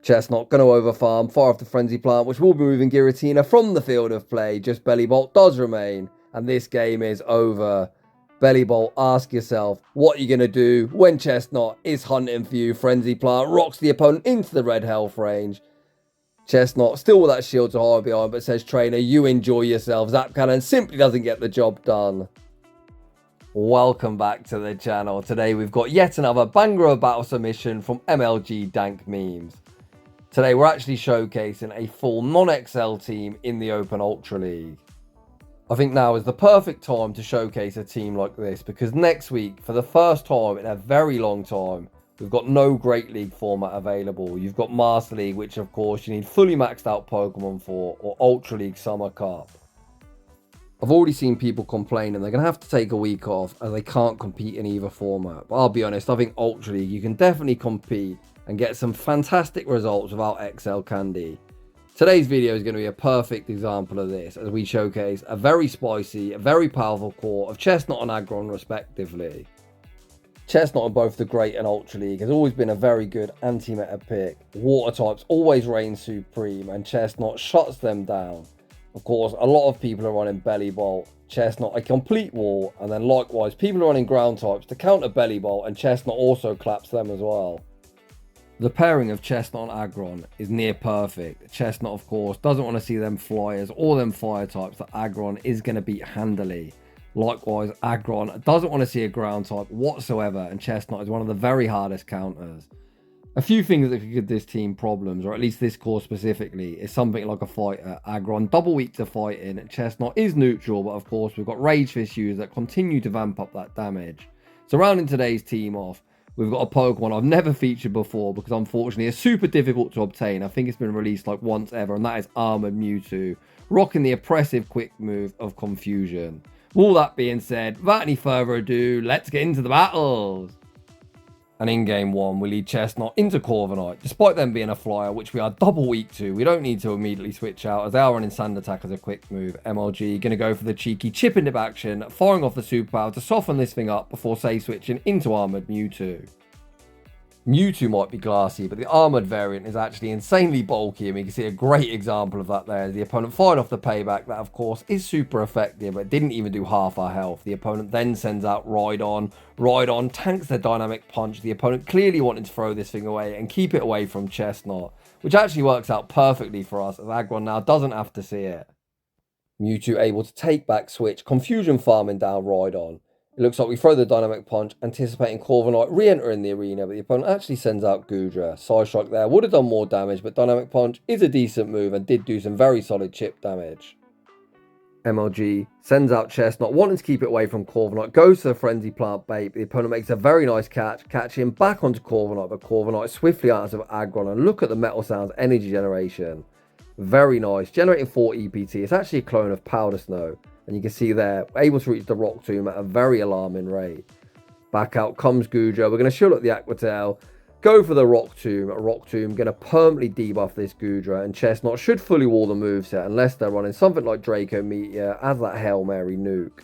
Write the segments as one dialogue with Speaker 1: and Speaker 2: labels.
Speaker 1: Chesnaught going to overfarm, fire off the Frenzy Plant, which will be moving Giratina from the field of play. Just Bellibolt does remain, and this game is over. Bellibolt, ask yourself, what are you going to do when Chesnaught is hunting for you? Frenzy Plant rocks the opponent into the red health range. Chesnaught still with that shield to hide behind, but says, trainer, you enjoy yourself. Zap Cannon simply doesn't get the job done. Welcome back to the channel. Today we've got yet another banger of battle submission from MLGdankmemes. Today we're actually showcasing a full non-XL team in the Open Ultra League. I think now is the perfect time to showcase a team like this, because next week, for the first time in a very long time, we've got no Great League format available. You've got Master League, which of course you need fully maxed out Pokemon for, or Ultra League Summer Cup. I've already seen people complaining they're going to have to take a week off as they can't compete in either format. But I'll be honest, I think Ultra League, you can definitely compete and get some fantastic results without XL candy. Today's video is going to be a perfect example of this, as we showcase a very spicy, a very powerful core of Chesnaught and Aagron respectively. Chesnaught in both the Great and Ultra League has always been a very good anti-meta pick. Water types always reign supreme and Chesnaught shuts them down. Of course, a lot of people are running Bellibolt, Chesnaught a complete wall, and then likewise people are running ground types to counter Bellibolt, and Chesnaught also claps them as well. The pairing of Chesnaught and Aagron is near perfect. Chesnaught, of course, doesn't want to see them flyers or them fire types that Aagron is going to beat handily. Likewise, Aagron doesn't want to see a ground type whatsoever, and Chesnaught is one of the very hardest counters. A few things that could give this team problems, or at least this core specifically, is something like a fighter. Aagron double weak to fighting, Chesnaught is neutral, but of course we've got Rage Fist users that continue to vamp up that damage. So rounding today's team off, we've got a Pokemon I've never featured before because unfortunately it's super difficult to obtain. I think it's been released like once ever, and that is Armoured Mewtwo, rocking the oppressive quick move of Confusion. All that being said, without any further ado, let's get into the battles. And in game one, we lead Chesnaught into Corviknight. Despite them being a flyer, which we are double weak to, we don't need to immediately switch out, as they are running Sand Attack as a quick move. MLG going to go for the cheeky chip into action, firing off the superpower to soften this thing up before save switching into Armoured Mewtwo. Mewtwo might be glassy, but the armoured variant is actually insanely bulky, and we can see a great example of that there. The opponent fired off the payback, that of course is super effective, but didn't even do half our health. The opponent then sends out Rhydon. Rhydon tanks the dynamic punch. The opponent clearly wanted to throw this thing away and keep it away from Chesnaught, which actually works out perfectly for us, as Aagron now doesn't have to see it. Mewtwo able to take back switch, Confusion farming down Rhydon. It looks like we throw the dynamic punch, anticipating Corviknight re-entering the arena, but the opponent actually sends out Goodra. Side strike there would have done more damage, but dynamic punch is a decent move and did do some very solid chip damage. MLG sends out Chesnaught, wanting to keep it away from Corviknight, goes to the Frenzy Plant bait, but the opponent makes a very nice catch him back onto Corviknight, but Corviknight swiftly answers with Aagron, and look at the Metal Sounds energy generation. Very nice, generating 4 EPT. It's actually a clone of Powder Snow. And you can see there, able to reach the Rock Tomb at a very alarming rate. Back out comes Goodra. We're going to shield up the Aqua Tail, go for the Rock Tomb. Rock Tomb going to permanently debuff this Goodra, and Chesnaught should fully wall the moveset unless they're running something like Draco Meteor as that Hail Mary nuke.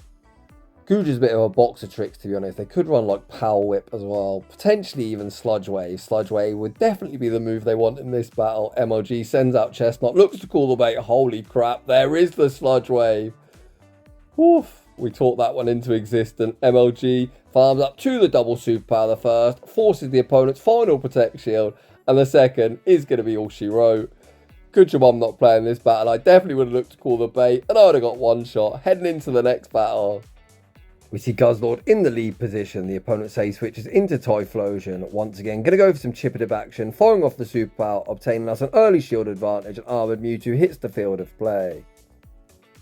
Speaker 1: Goodra's a bit of a box of tricks, to be honest. They could run like Power Whip as well, potentially even Sludge Wave. Sludge Wave would definitely be the move they want in this battle. MLG sends out Chesnaught, looks to call the bait. Holy crap, there is the Sludge Wave. Oof, we talked that one into existence. MLG farms up to the double superpower. The first forces the opponent's final Protect Shield, and the second is going to be all she wrote. Good job I'm not playing this battle. I definitely would have looked to call the bait, and I would have got one shot heading into the next battle. We see Guzzlord in the lead position. The opponent save switches into Typhlosion. Once again, going to go for some chippity action, firing off the superpower, obtaining us an early shield advantage, and Armoured Mewtwo hits the field of play.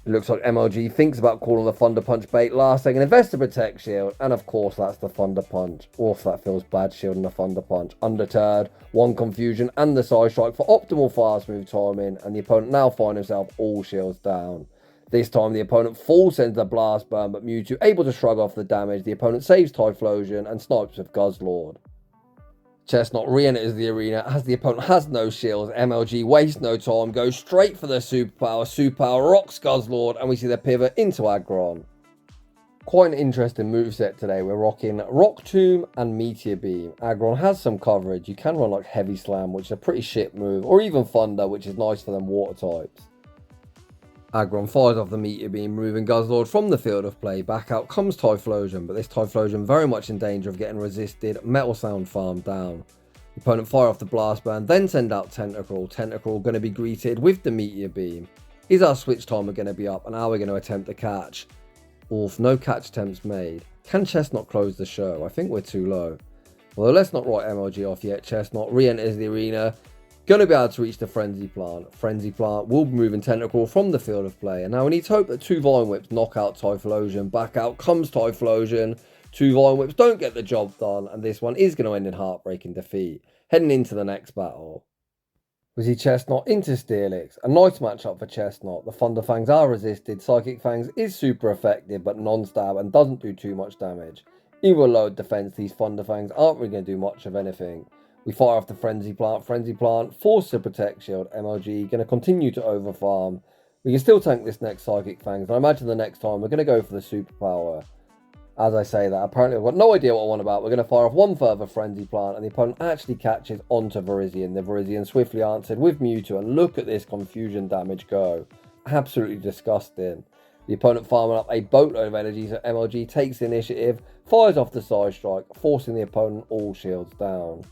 Speaker 1: It looks like MLG thinks about calling the Thunder Punch bait last second, invests the Protect Shield, and of course that's the Thunder Punch. Oof, that feels bad, shielding the Thunder Punch. Undeterred, one Confusion and the Side Strike for optimal fast move timing, and the opponent now finds himself all shields down. This time the opponent full sends the Blast Burn, but Mewtwo able to shrug off the damage. The opponent saves Typhlosion and snipes with Guzzlord. Chesnaught re-enters the arena as the opponent has no shields. MLG wastes no time, goes straight for the superpower. Superpower rocks Guzzlord, and we see the pivot into Aagron. Quite an interesting moveset today. We're rocking Rock Tomb and Meteor Beam. Aagron has some coverage. You can run like Heavy Slam, which is a pretty shit move, or even Thunder, which is nice for them water types. Aagron fires off the Meteor Beam, removing Guzzlord from the field of play. Back out comes Typhlosion, but this Typhlosion very much in danger of getting resisted. Metal Sound farmed down. The opponent fire off the Blast Burn, then send out Tentacruel. Tentacruel going to be greeted with the Meteor Beam. Is our switch timer going to be up, and are we going to attempt to catch? Oof, no catch attempts made. Can Chesnaught close the show? I think we're too low. Although let's not write MLG off yet. Chesnaught re-enters the arena. Going to be able to reach the Frenzy Plant. Frenzy Plant will be moving Tentacruel from the field of play. And now we need to hope that 2 Vine Whips knock out Typhlosion. Back out comes Typhlosion. 2 Vine Whips don't get the job done. And this one is going to end in heartbreaking defeat. Heading into the next battle. We see Chesnaught into Steelix. A nice matchup for Chesnaught. The Thunder Fangs are resisted. Psychic Fangs is super effective but non-stab and doesn't do too much damage. Even with low defense, these Thunder Fangs aren't really going to do much of anything. We fire off the Frenzy Plant. Frenzy Plant forces a Protect Shield. MLG going to continue to overfarm. We can still tank this next Psychic Fangs. I imagine the next time we're going to go for the Superpower. As I say that, apparently I've got no idea what I want about. We're going to fire off one further Frenzy Plant, and the opponent actually catches onto Virizion. The Virizion swiftly answered with Mewtwo, and look at this confusion damage go. Absolutely disgusting. The opponent farming up a boatload of energy, so MLG takes the initiative, fires off the Side Strike, forcing the opponent all shields down.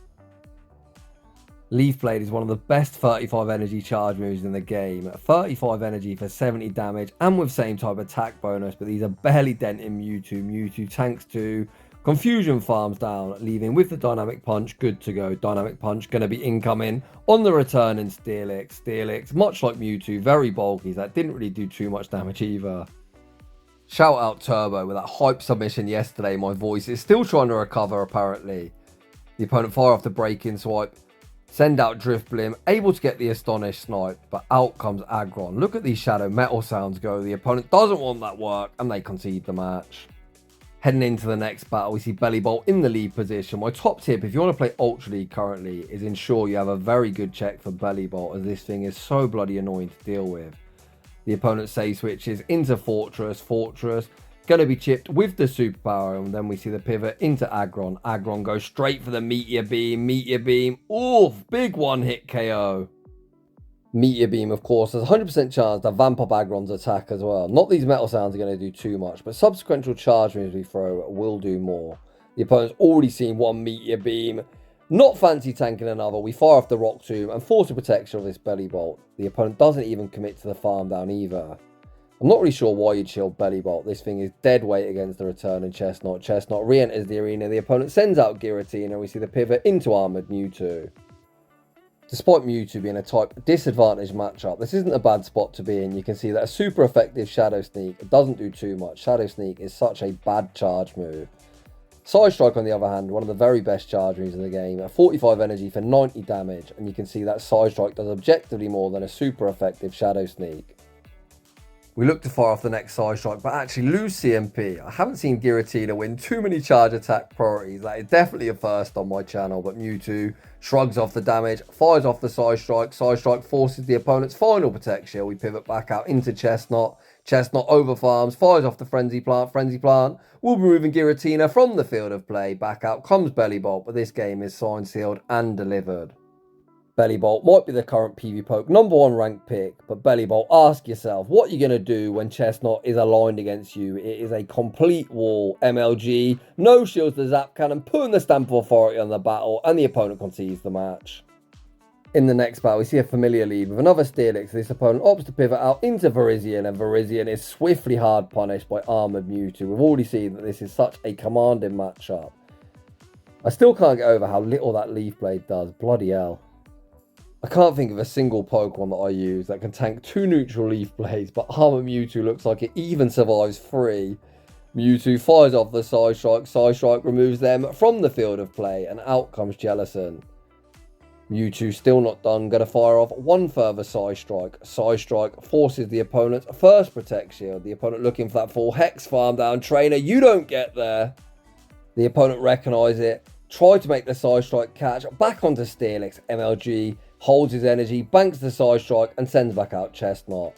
Speaker 1: Leaf Blade is one of the best 35 energy charge moves in the game. 35 energy for 70 damage and with same type attack bonus, but these are barely denting Mewtwo. Mewtwo tanks 2, Confusion farms down, leaving with the Dynamic Punch good to go. Dynamic Punch going to be incoming on the return in Steelix. Steelix, much like Mewtwo, very bulky, that didn't really do too much damage either. Shout out Turbo with that hype submission yesterday. My voice is still trying to recover apparently. The opponent fire off the break-in swipe. Send out Drifblim, able to get the Astonish snipe, but out comes Aagron. Look at these Shadow Metal sounds go. The opponent doesn't want that work, and they concede the match. Heading into the next battle, we see Bellibolt in the lead position. My top tip, if you want to play Ultra League currently, is ensure you have a very good check for Bellibolt, as this thing is so bloody annoying to deal with. The opponent save switches into Fortress. Fortress going to be chipped with the Superpower, and then we see the pivot into Aagron. Aagron goes straight for the Meteor Beam. Meteor Beam, oof, big one-hit KO. Meteor Beam, of course, has a 100% chance to vamp up Aggron's attack as well. Not these metal sounds are going to do too much, but subsequent charge moves we throw will do more. The opponent's already seen one Meteor Beam. Not fancy tanking another. We fire off the Rock Tomb and force a protection of this Bellibolt. The opponent doesn't even commit to the farm down either. I'm not really sure why you'd shield Bellibolt. This thing is dead weight against the return in Chesnaught. Chesnaught re-enters the arena. The opponent sends out Giratina, and we see the pivot into Armoured Mewtwo. Despite Mewtwo being a type disadvantaged matchup, this isn't a bad spot to be in. You can see that a super effective Shadow Sneak doesn't do too much. Shadow Sneak is such a bad charge move. Side Strike, on the other hand, one of the very best charge moves in the game. At 45 energy for 90 damage, and you can see that Side Strike does objectively more than a super effective Shadow Sneak. We look to fire off the next Side Strike, but actually lose CMP. I haven't seen Giratina win too many charge attack priorities. That is definitely a first on my channel, but Mewtwo shrugs off the damage, fires off the Side Strike. Side Strike forces the opponent's final Protect Shield. We pivot back out into Chesnaught. Chesnaught overfarms, fires off the Frenzy Plant. Frenzy Plant will be moving Giratina from the field of play. Back out comes Bellibolt, but this game is signed, sealed, and delivered. Bellibolt might be the current PvPoke #1 ranked pick, but Bellibolt, ask yourself, what are you going to do when Chesnaught is aligned against you? It is a complete wall. MLG, no shields to Zap Cannon, putting the stamp of authority on the battle, and the opponent concedes the match. In the next battle, we see a familiar lead with another Steelix. This opponent opts to pivot out into Virizion, and Virizion is swiftly hard punished by Armoured Mewtwo. We've already seen that this is such a commanding matchup. I still can't get over how little that Leaf Blade does. Bloody hell. I can't think of a single Pokemon that I use that can tank 2 neutral Leaf Blades, but Armoured Mewtwo looks like it even survives 3. Mewtwo fires off the Side Strike. Side Strike removes them from the field of play, and out comes Jellicent. Mewtwo still not done, going to fire off one further Side Strike. Side Strike forces the opponent's first Protect Shield. The opponent looking for that full Hex farm down. Trainer, you don't get there. The opponent recognises it, try to make the Side Strike catch, back onto Steelix. MLG holds his energy, banks the Side Strike, and sends back out Chesnaught.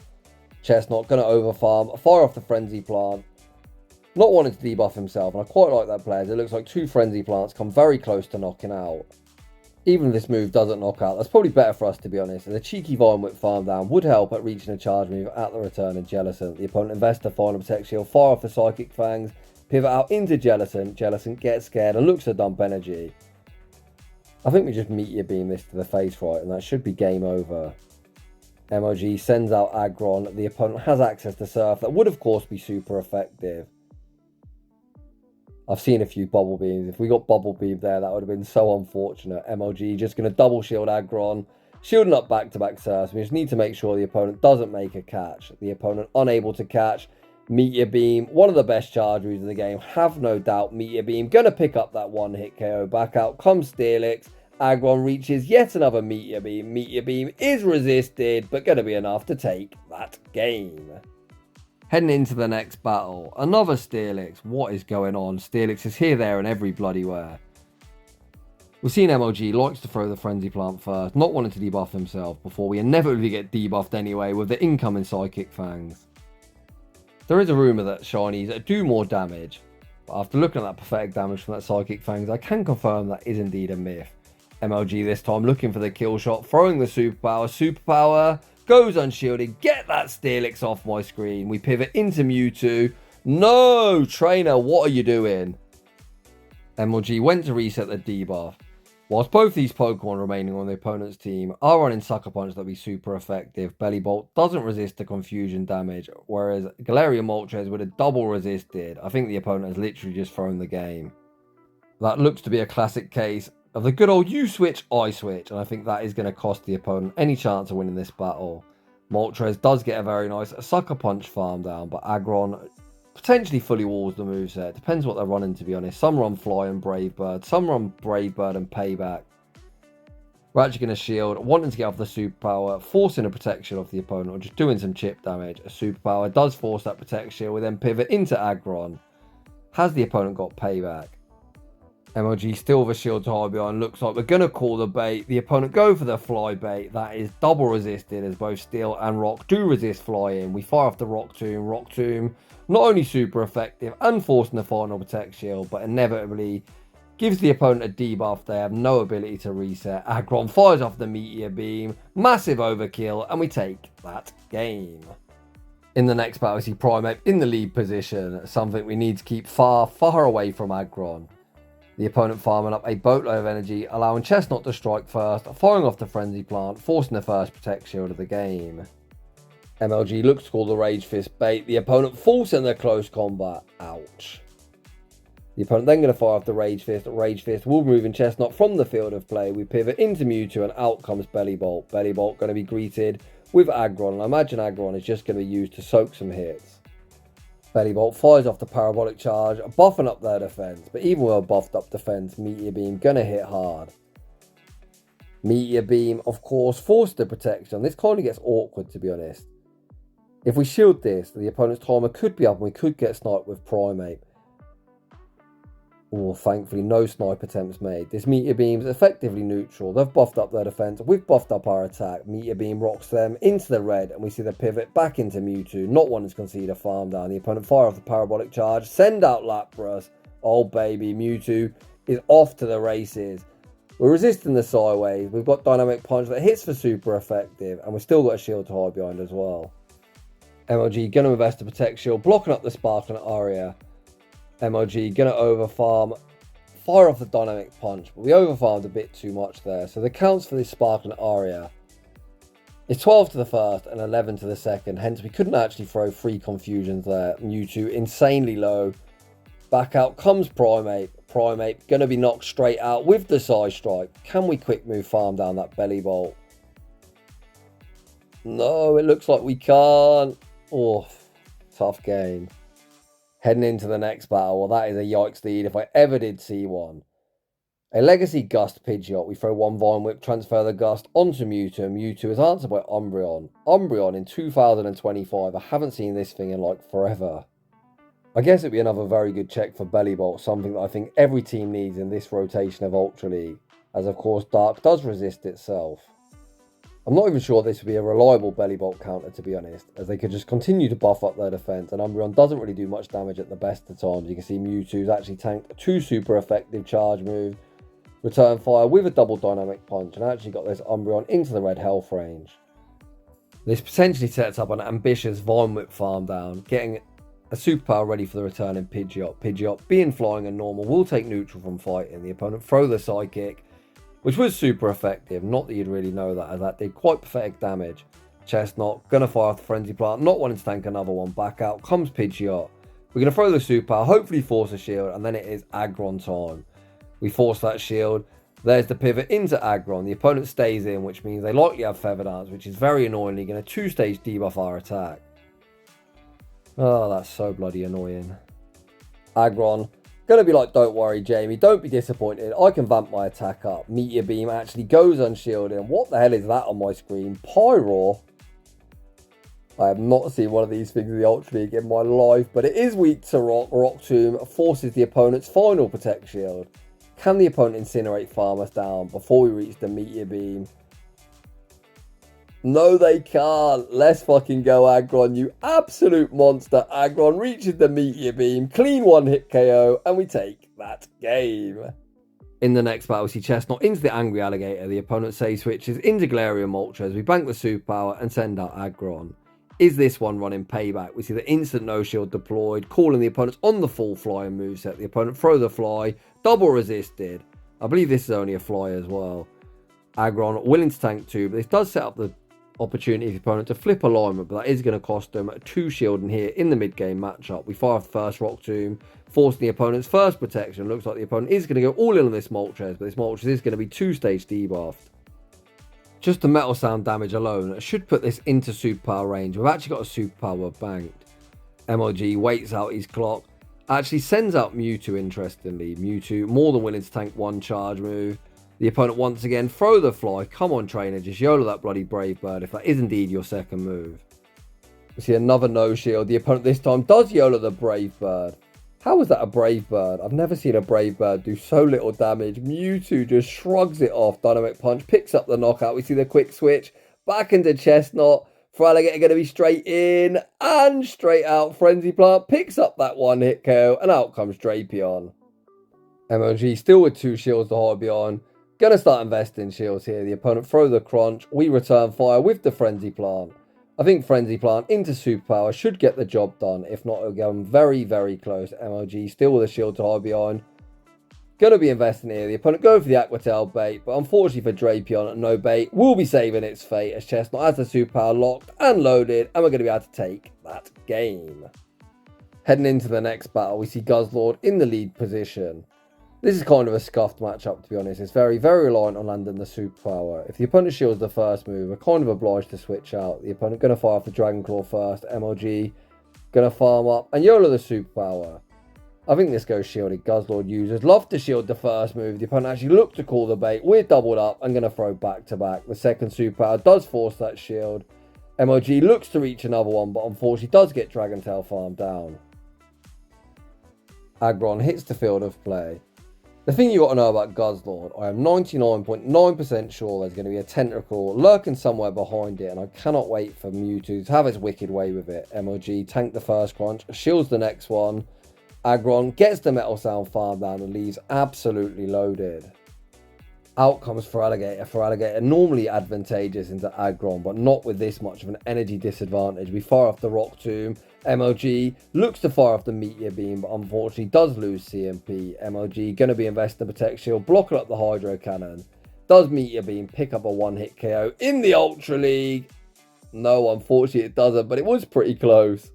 Speaker 1: Chesnaught going to overfarm, fire off the Frenzy Plant. Not wanting to debuff himself, and I quite like that player. It looks like 2 Frenzy Plants come very close to knocking out. Even if this move doesn't knock out, that's probably better for us, to be honest, as a cheeky Vine Whip farm down would help at reaching a charge move at the return of Jellicent. The opponent invests a final Protect Shield, fire off the Psychic Fangs, pivot out into Jellicent. Jellicent gets scared and looks to dump energy. I think we just Meteor Beam this to the face, right, and that should be game over. MLG sends out Aagron. The opponent has access to Surf. That would, of course, be super effective. I've seen a few Bubble Beams. If we got Bubble Beam there, that would have been so unfortunate. MLG just going to double shield Aagron. Shielding up back-to-back Surfs. We just need to make sure the opponent doesn't make a catch. The opponent unable to catch. Meteor Beam, one of the best charge moves in the game. Have no doubt Meteor Beam going to pick up that one-hit KO. Back out comes Steelix. Aagron reaches yet another Meteor Beam. Meteor Beam is resisted, but going to be enough to take that game. Heading into the next battle, another Steelix. What is going on? Steelix is here, there, and every bloody where. We've seen MLG likes to throw the Frenzy Plant first, not wanting to debuff himself before we inevitably get debuffed anyway with the incoming Psychic Fangs. There is a rumour that Shinies do more damage, but after looking at that pathetic damage from that Psychic Fangs, I can confirm that is indeed a myth. MLG this time looking for the kill shot, throwing the Superpower. Superpower goes unshielded. Get that Steelix off my screen. We pivot into Mewtwo. No, trainer, what are you doing? MLG went to reset the debuff. Whilst both these Pokemon remaining on the opponent's team are running Sucker Punch that'll be super effective, Bellibolt doesn't resist the confusion damage, whereas Galarian Moltres would have double resisted. I think the opponent has literally just thrown the game. That looks to be a classic case of the good old you switch, I switch, and I think that is going to cost the opponent any chance of winning this battle. Moltres does get a very nice Sucker Punch farm down, but Aagron potentially fully walls the moveset. Depends what they're running, to be honest. Some run Fly and Brave Bird, some run Brave Bird and Payback. We're actually going to shield, wanting to get off the Superpower, forcing a protection off the opponent, or just doing some chip damage. A Superpower does force that protection, we then pivot into Aagron. Has the opponent got Payback? MLG still with a shield to behind. Looks like we're going to call the bait. The opponent go for the fly bait. That is double resisted as both Steel and Rock do resist flying. We fire off the Rock Tomb. Rock Tomb not only super effective and forcing the final Protect Shield, but inevitably gives the opponent a debuff. They have no ability to reset. Aagron fires off the Meteor Beam. Massive overkill, and we take that game. In the next battle, we see Primape in the lead position. Something we need to keep far, far away from Aagron. The opponent farming up a boatload of energy, allowing Chesnaught to strike first, firing off the Frenzy Plant, forcing the first Protect Shield of the game. MLG looks to call the Rage Fist bait, the opponent forcing the close combat. Ouch. The opponent then going to fire off the Rage Fist. Rage Fist will move in Chesnaught from the field of play. We pivot into Mewtwo and out comes Bellibolt. Bellibolt going to be greeted with Aagron, and I imagine Aagron is just going to be used to soak some hits. Bellibolt fires off the Parabolic Charge, buffing up their defense. But even with a buffed up defense, Meteor Beam going to hit hard. Meteor Beam, of course, forced the protection. This kind of gets awkward, to be honest. If we shield this, the opponent's timer could be up and we could get sniped with Primape. Oh, thankfully, no snipe attempts made. This Meteor Beam is effectively neutral. They've buffed up their defense. We've buffed up our attack. Meteor Beam rocks them into the red, and we see the pivot back into Mewtwo. Not wanting to concede a farm down. The opponent fire off the Parabolic Charge. Send out Lapras. Oh, baby. Mewtwo is off to the races. We're resisting the sideways. We've got Dynamic Punch that hits for super effective, and we've still got a shield to hide behind as well. MLG going to invest a Protect Shield, blocking up the Sparkling Aria. MLG going to overfarm, fire off the Dynamic Punch, but we overfarmed a bit too much there. So the counts for this Sparkling Aria is 12 to the first and 11 to the second. Hence we couldn't actually throw 3 confusions there. Mewtwo insanely low. Back out comes Primape. Primape going to be knocked straight out with the Side Strike. Can we quick move farm down that Bellibolt? No, it looks like we can't. Oh, tough game. Heading into the next battle, well, that is a yikes lead if I ever did see one. A Legacy Gust Pidgeot. We throw one Vine Whip, transfer the Gust onto Mewtwo, and Mewtwo is answered by Umbreon. Umbreon in 2025. I haven't seen this thing in like forever. I guess it'd be another very good check for Bellibolt, something that I think every team needs in this rotation of Ultra League, as of course Dark does resist itself. I'm not even sure this would be a reliable Bellibolt counter, to be honest, as they could just continue to buff up their defense, and Umbreon doesn't really do much damage at the best of times. You can see Mewtwo's actually tanked 2 super effective charge moves, return fire with a double dynamic punch, and actually got this Umbreon into the red health range. This potentially sets up an ambitious Vine Whip farm down, getting a superpower ready for the return in Pidgeot. Pidgeot, being flying and normal, will take neutral from fighting. The opponent throw the Psychic, which was super effective. Not that you'd really know that, as that did quite pathetic damage. Chesnaught, gonna fire off the Frenzy Plant, not wanting to tank another one. Back out comes Pidgeot. We're gonna throw the superpower, hopefully force a shield, and then it is Aagron time. We force that shield. There's the pivot into Aagron. The opponent stays in, which means they likely have Feather Dance, which is very annoyingly going to 2-stage debuff our attack. Oh, that's so bloody annoying. Aagron, going to be like, don't worry, Jamie, don't be disappointed. I can vamp my attack up. Meteor Beam actually goes unshielded. And what the hell is that on my screen? Pyro. I have not seen one of these things in the Ultra League in my life, but it is weak to Rock. Rock Tomb forces the opponent's final Protect Shield. Can the opponent incinerate Farmers down before we reach the Meteor Beam? No, they can't. Let's fucking go, Aagron, you absolute monster. Aagron reaches the Meteor Beam, clean one-hit KO, and we take that game. In the next battle, we see Chesnaught into the Angry Alligator. The opponent save switches into Galarian Moltres. We bank the superpower and send out Aagron. Is this one running payback? We see the instant no shield deployed, calling the opponents on the full flying moveset. The opponent throw the fly, double resisted. I believe this is only a fly as well. Aagron willing to tank 2, but this does set up the opportunity for the opponent to flip alignment, but that is going to cost them 2 shielding here in the mid-game matchup. We fire off the first Rock Tomb, forcing the opponent's first protection. Looks like the opponent is going to go all in on this Moltres, but this Moltres is going to be 2-stage debuffed. Just the metal sound damage alone should put this into superpower range. We've actually got a superpower banked. MLG waits out his clock. Actually sends out Mewtwo, interestingly. Mewtwo more than willing to tank 1 charge move. The opponent once again throw the fly. Come on, trainer, just YOLO that bloody Brave Bird if that is indeed your second move. We see another no shield. The opponent this time does YOLO the Brave Bird. How is that a Brave Bird? I've never seen a Brave Bird do so little damage. Mewtwo just shrugs it off. Dynamic Punch picks up the knockout. We see the quick switch back into Chesnaught. Feraligatr going to be straight in and straight out. Frenzy Plant picks up that one-hit KO, and out comes Drapion. MLG still with 2 shields to hold beyond. Going to start investing shields here. The opponent throw the crunch. We return fire with the Frenzy Plant. I think Frenzy Plant into superpower should get the job done. If not, it'll go very, very close. MLG still with a shield to hide behind. Going to be investing here. The opponent go for the Aqua Tail bait, but unfortunately for Drapion, no bait will be saving its fate as Chesnaught has the superpower locked and loaded, and we're going to be able to take that game. Heading into the next battle, we see Guzzlord in the lead position. This is kind of a scuffed matchup, to be honest. It's very, very reliant on landing the superpower. If the opponent shields the first move, we're kind of obliged to switch out. The opponent going to fire off the Dragon Claw first. MLG going to farm up and YOLO the superpower. I think this goes shielded. Guzzlord users love to shield the first move. The opponent actually looked to call the bait. We're doubled up and going to throw back to back. The second superpower does force that shield. MLG looks to reach another one, but unfortunately does get Dragon Tail farmed down. Aagron hits the field of play. The thing you got to know about Guzzlord, I am 99.9% sure there's going to be a tentacle lurking somewhere behind it, and I cannot wait for Mewtwo to have its wicked way with it. MLG tank the first crunch, shields the next one. Aagron gets the Metal Sound farm down and leaves absolutely loaded. Out comes Feraligatr. Feraligatr normally advantageous into Aagron, but not with this much of an energy disadvantage. We fire off the Rock Tomb. MLG looks to fire off the Meteor Beam, but unfortunately does lose CMP. MLG going to be investing the Protect Shield, blocking up the Hydro Cannon. Does Meteor Beam pick up a one-hit KO in the Ultra League? No, unfortunately it doesn't, but it was pretty close.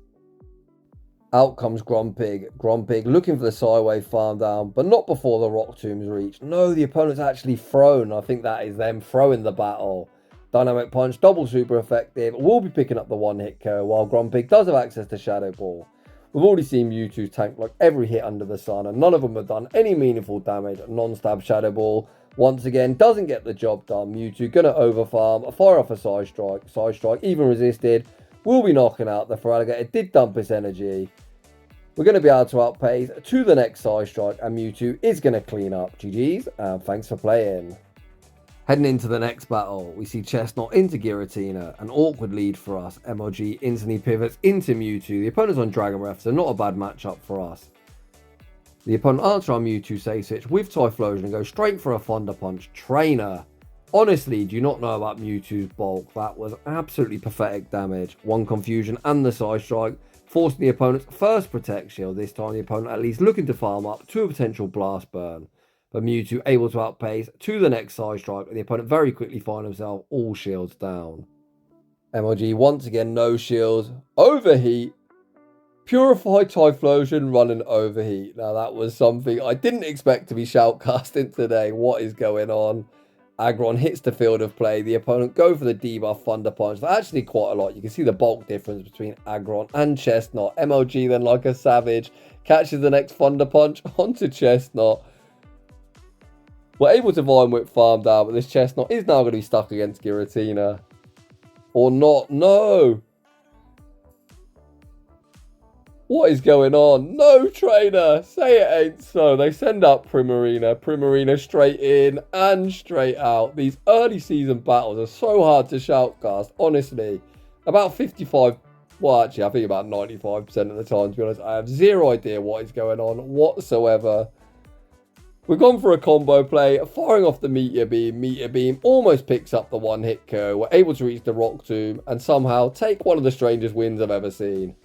Speaker 1: Out comes Grumpig. Grumpig looking for the Psywave farm down, but not before the Rock Tomb's reach. No, the opponent's actually thrown. I think that is them throwing the battle. Dynamic Punch, double super effective. Will be picking up the one-hit KO, while Grumpig does have access to Shadow Ball. We've already seen Mewtwo tank like every hit under the sun, and none of them have done any meaningful damage. Non-stab Shadow Ball, once again, doesn't get the job done. Mewtwo gonna overfarm, fire off a Side Strike. Side Strike, even resisted, will be knocking out the Feraligatr. It did dump its energy. We're going to be able to outpace to the next Side Strike, and Mewtwo is going to clean up. GG's, and thanks for playing. Heading into the next battle, we see Chesnaught into Giratina, an awkward lead for us. MLG instantly pivots into Mewtwo. The opponent's on Dragon Breath, so not a bad matchup for us. The opponent answers our Mewtwo Safe Switch with Typhlosion and goes straight for a Thunder Punch. Trainer. Honestly, do you not know about Mewtwo's bulk? That was absolutely pathetic damage. One confusion and the Side Strike, forcing the opponent's first Protect Shield. This time the opponent at least looking to farm up to a potential Blast Burn. But Mewtwo able to outpace to the next Side Strike, and the opponent very quickly find himself all shields down. MLG once again no shields. Overheat. Purified Typhlosion running Overheat. Now that was something I didn't expect to be shoutcasting today. What is going on? Aagron hits the field of play. The opponent go for the debuff Thunder Punch. That's actually quite a lot. You can see the bulk difference between Aagron and Chesnaught. MLG then, like a savage, catches the next Thunder Punch onto Chesnaught. We're able to Vine Whip farm down, but this Chesnaught is now going to be stuck against Giratina. Or not. No! What is going on? No, trainer! Say it ain't so. They send out Primarina. Primarina straight in and straight out. These early season battles are so hard to shoutcast. Honestly, about 55... Well, actually, I think about 95% of the time, to be honest. I have zero idea what is going on whatsoever. We've gone for a combo play, firing off the Meteor Beam. Meteor Beam almost picks up the one-hit KO. We're able to reach the Rock Tomb and somehow take one of the strangest wins I've ever seen.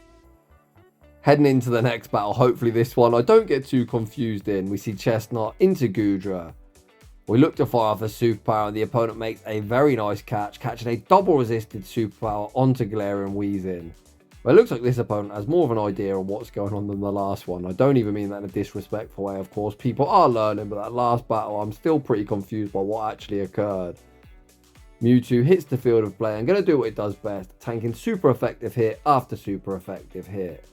Speaker 1: Heading into the next battle, hopefully this one I don't get too confused in. We see Chesnaught into Goodra. We look to fire off a superpower and the opponent makes a very nice catch, catching a double resisted superpower onto Galarian Weezing. But it looks like this opponent has more of an idea on what's going on than the last one. I don't even mean that in a disrespectful way, of course. People are learning, but that last battle, I'm still pretty confused by what actually occurred. Mewtwo hits the field of play and going to do what it does best, tanking super effective hit after super effective hit.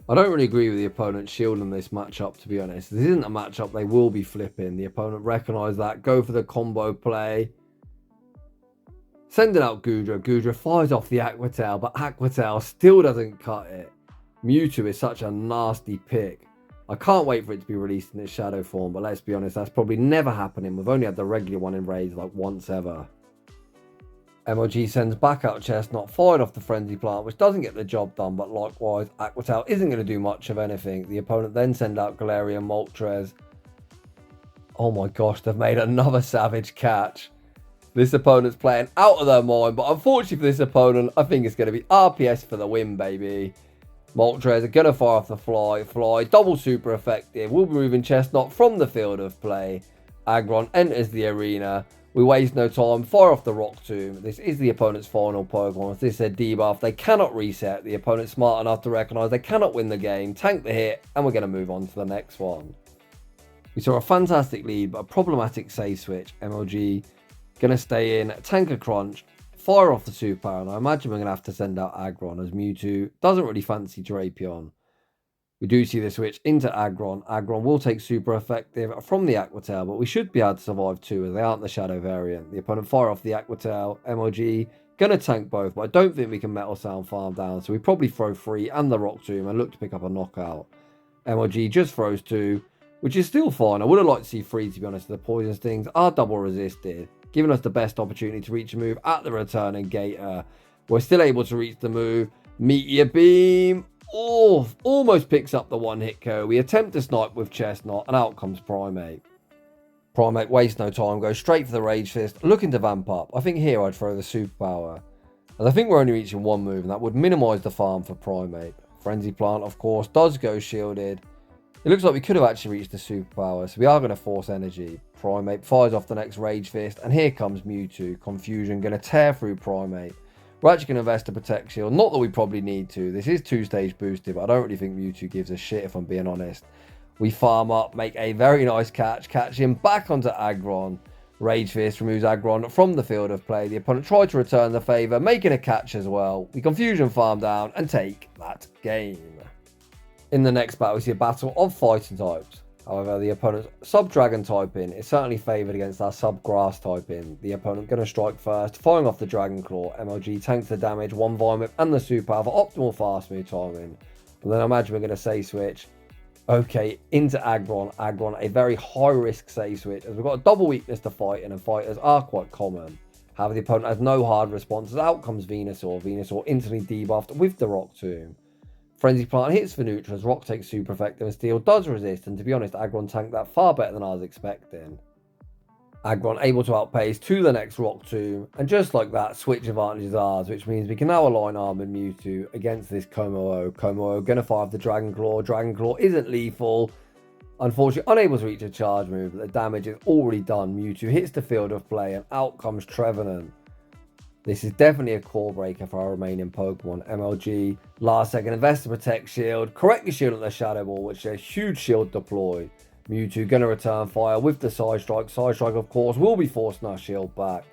Speaker 1: I don't really agree with the opponent shielding this matchup, to be honest. This isn't a matchup they will be flipping. The opponent recognised that, go for the combo play. Sending out Goodra. Goodra fires off the Aqua Tail, but Aqua Tail still doesn't cut it. Mewtwo is such a nasty pick. I can't wait for it to be released in its shadow form, but let's be honest, that's probably never happening. We've only had the regular one in raids like once ever. MLG sends back out Chesnaught, fired off the Frenzy Plant, which doesn't get the job done, but likewise, Aqua Tail isn't going to do much of anything. The opponent then send out Galarian Moltres. Oh my gosh, they've made another savage catch. This opponent's playing out of their mind, but unfortunately for this opponent, I think it's going to be RPS for the win, baby. Moltres are going to fire off the Fly, double super effective. We'll be moving Chesnaught from the field of play. Aagron enters the arena. We waste no time, fire off the Rock Tomb. This is the opponent's final Pokemon. This is a debuff. They cannot reset. The opponent's smart enough to recognise they cannot win the game, tank the hit, and we're going to move on to the next one. We saw a fantastic lead, but a problematic save switch. MLG going to stay in, tank a crunch, fire off the superpower, and I imagine we're going to have to send out Aagron as Mewtwo doesn't really fancy Drapion. We do see the switch into Aagron. Aagron will take super effective from the Aqua Tail, but we should be able to survive too, as they aren't the Shadow variant. The opponent fire off the Aqua Tail. MLG going to tank both, but I don't think we can Metal Sound farm down, so we probably throw 3 and the Rock Tomb and look to pick up a knockout. MLG just throws 2, which is still fine. I would have liked to see 3, to be honest. The Poison Stings are double resisted, giving us the best opportunity to reach a move at the returning Gator. We're still able to reach the move. Meteor Beam. Oh, almost picks up the one-hit KO. We attempt to snipe with Chesnaught, and out comes Primape. Primape wastes no time, goes straight for the Rage Fist, looking to vamp up. I think here I'd throw the superpower, as I think we're only reaching 1 move, and that would minimise the farm for Primape. Frenzy Plant, of course, does go shielded. It looks like we could have actually reached the superpower, so we are going to force energy. Primape fires off the next Rage Fist, and here comes Mewtwo. Confusion going to tear through Primape. We're actually going to invest a Protect Shield. Not that we probably need to. This is 2-stage boosted, but I don't really think Mewtwo gives a shit, if I'm being honest. We farm up, make a very nice catch him back onto Aagron. Rage Fist removes Aagron from the field of play. The opponent tried to return the favour, making a catch as well. We Confusion farm down and take that game. In the next battle, we see a battle of fighting types. However, the opponent's sub-dragon typing is certainly favoured against our sub-grass typing. The opponent going to strike first, firing off the Dragon Claw. MLG tanks the damage, 1 Vine Whip and the superpower for optimal fast move timing. And then I imagine we're going to say switch Okay, into Aagron. Aagron, a very high-risk save switch, as we've got a double weakness to fighting, and fighters are quite common. However, the opponent has no hard responses. Out comes Venusaur. Venusaur instantly debuffed with the Rock Tomb. Frenzy Plant hits for neutrals. Rock takes super effective, and Steel does resist. And to be honest, Aagron tanked that far better than I was expecting. Aagron able to outpace to the next Rock Tomb, and just like that, switch advantage is ours, which means we can now align Armoured Mewtwo against this Kommo-o. Kommo-o gonna fire off the Dragon Claw. Dragon Claw isn't lethal. Unfortunately, unable to reach a charge move, but the damage is already done. Mewtwo hits the field of play, and out comes Trevenant. This is definitely a core breaker for our remaining Pokemon. MLG, last second investor protect shield, correctly shield at the Shadow Ball, which is a huge shield deploy. Mewtwo gonna return fire with the Side Strike. Side Strike, of course, will be forcing our shield back.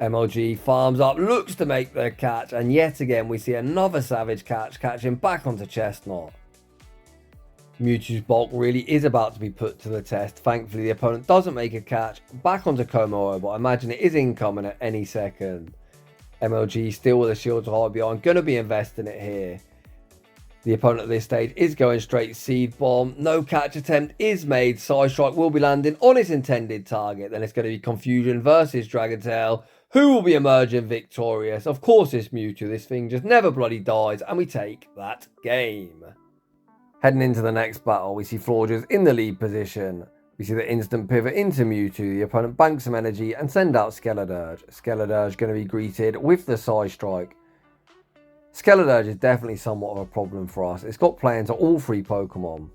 Speaker 1: MLG farms up, looks to make the catch, and yet again we see another savage catch, catching back onto Chesnaught. Mewtwo's bulk really is about to be put to the test. Thankfully, the opponent doesn't make a catch back onto Kommo-o, but I imagine it is incoming at any second. MLG still with a shield to hold behind, gonna be investing it here. The opponent at this stage is going straight Seed Bomb. No catch attempt is made. Side Strike will be landing on its intended target. Then it's going to be Confusion versus Dragon Tail. Who will be emerging victorious? Of course it's Mewtwo. This thing just never bloody dies, and we take that game. Heading into the next battle, we see Florges in the lead position. We see the instant pivot into Mewtwo. The opponent banks some energy and send out Skeledirge. Skeledirge going to be greeted with the Side Strike. Skeledirge is definitely somewhat of a problem for us. It's got play into all three Pokemon.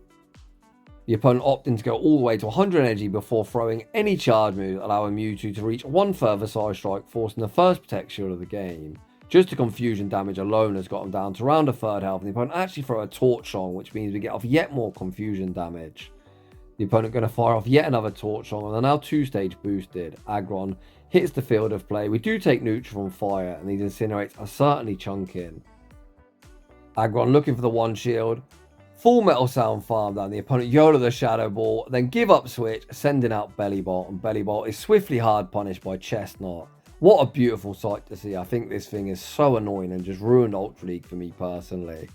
Speaker 1: The opponent opting to go all the way to 100 energy before throwing any charge move, allowing Mewtwo to reach one further Side Strike, forcing the first Protect Shield of the game. Just the confusion damage alone has got him down to around a third health, and the opponent actually throw a Torch on, which means we get off yet more confusion damage. The opponent going to fire off yet another Torch on, and they're now 2-stage boosted. Aagron hits the field of play. We do take neutral from fire, and these Incinerates are certainly chunking. Aagron looking for the one shield. Full Metal Sound farm down. The opponent YOLO the Shadow Ball, then give up switch, sending out Bellibolt, and Bellibolt is swiftly hard punished by Chesnaught. What a beautiful sight to see. I think this thing is so annoying and just ruined Ultra League for me personally.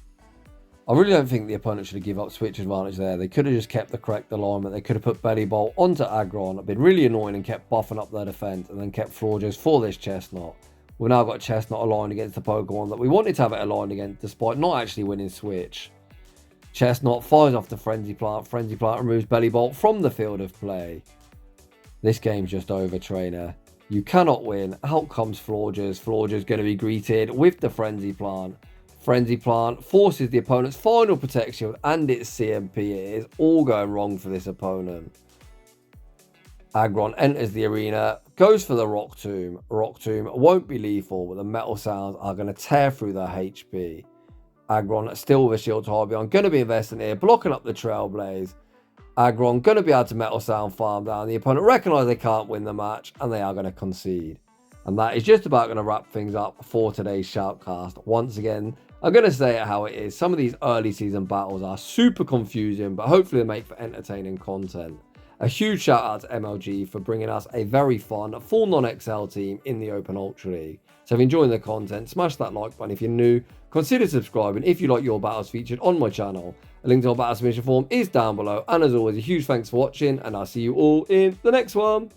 Speaker 1: I really don't think the opponent should have given up switch advantage there. They could have just kept the correct alignment. They could have put Bellibolt onto Aagron, been really annoying and kept buffing up their defense, and then kept Florges for this Chesnaught. We've now got Chesnaught aligned against the Pokemon that we wanted to have it aligned against, despite not actually winning switch. Chesnaught fires off the Frenzy Plant. Frenzy Plant removes Bellibolt from the field of play. This game's just over, trainer. You cannot win. Out comes Florges. Florges going to be greeted with the Frenzy Plant. Frenzy Plant forces the opponent's final Protect Shield and its CMP. It is all going wrong for this opponent. Aagron enters the arena, goes for the Rock Tomb. Rock Tomb won't be lethal, but the Metal Sounds are going to tear through their HP. Aagron still with a shield to Harbion, going to be investing here, blocking up the Trailblaze. Aagron going to be able to Metal Sound farm down. The opponent recognise they can't win the match, and they are going to concede. And that is just about going to wrap things up for today's Shoutcast. Once again, I'm going to say it how it is. Some of these early season battles are super confusing, but hopefully they make for entertaining content. A huge shout out to MLG for bringing us a very fun, full non-XL team in the Open Ultra League. So if you're enjoying the content, smash that like button. If you're new, consider subscribing if you like your battles featured on my channel. A link to our battle submission form is down below. And as always, a huge thanks for watching, and I'll see you all in the next one.